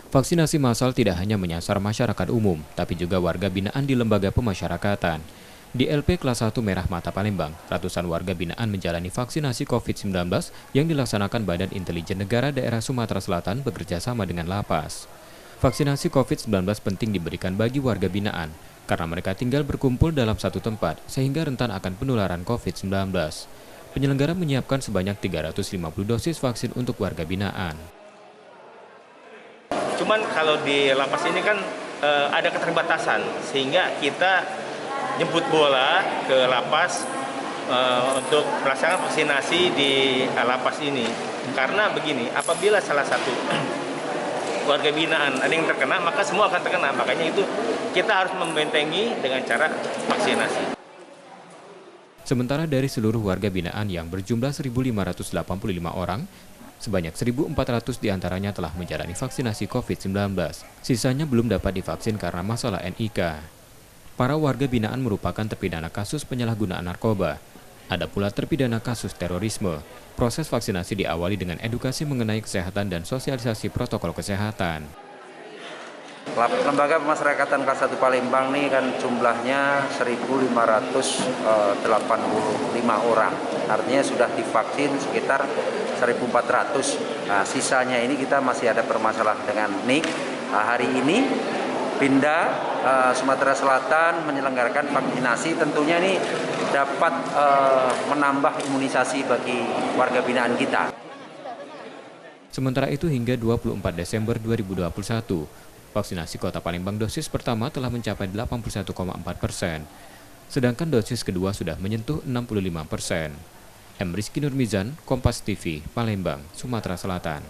Vaksinasi massal tidak hanya menyasar masyarakat umum, tapi juga warga binaan di lembaga pemasyarakatan. Di LP Kelas 1 Merah Mata Palembang, ratusan warga binaan menjalani vaksinasi COVID-19 yang dilaksanakan Badan Intelijen Negara Daerah Sumatera Selatan bekerja sama dengan Lapas. Vaksinasi COVID-19 penting diberikan bagi warga binaan, karena mereka tinggal berkumpul dalam satu tempat, sehingga rentan akan penularan COVID-19. Penyelenggara menyiapkan sebanyak 350 dosis vaksin untuk warga binaan. Cuman kalau di lapas ini kan ada keterbatasan, sehingga kita jemput bola ke lapas untuk melaksanakan vaksinasi di lapas ini. Karena begini, apabila salah satu warga binaan ada yang terkena, maka semua akan terkena. Makanya itu kita harus membentengi dengan cara vaksinasi. Sementara dari seluruh warga binaan yang berjumlah 1.585 orang, sebanyak 1.400 diantaranya telah menjalani vaksinasi COVID-19. Sisanya belum dapat divaksin karena masalah NIK. Para warga binaan merupakan terpidana kasus penyalahgunaan narkoba. Ada pula terpidana kasus terorisme. Proses vaksinasi diawali dengan edukasi mengenai kesehatan dan sosialisasi protokol kesehatan. Lembaga Pemasyarakatan Kelas 1 Palembang ini kan jumlahnya 1.585 orang. Artinya sudah divaksin sekitar 1.400. Nah, sisanya ini kita masih ada permasalahan dengan NIK. Nah, hari ini Binda Sumatera Selatan menyelenggarakan vaksinasi. Tentunya ini dapat menambah imunisasi bagi warga binaan kita. Sementara itu hingga 24 Desember 2021, vaksinasi Kota Palembang dosis pertama telah mencapai 81,4%, sedangkan dosis kedua sudah menyentuh 65%. M. Rizky Nurmizan, Kompas TV, Palembang, Sumatera Selatan.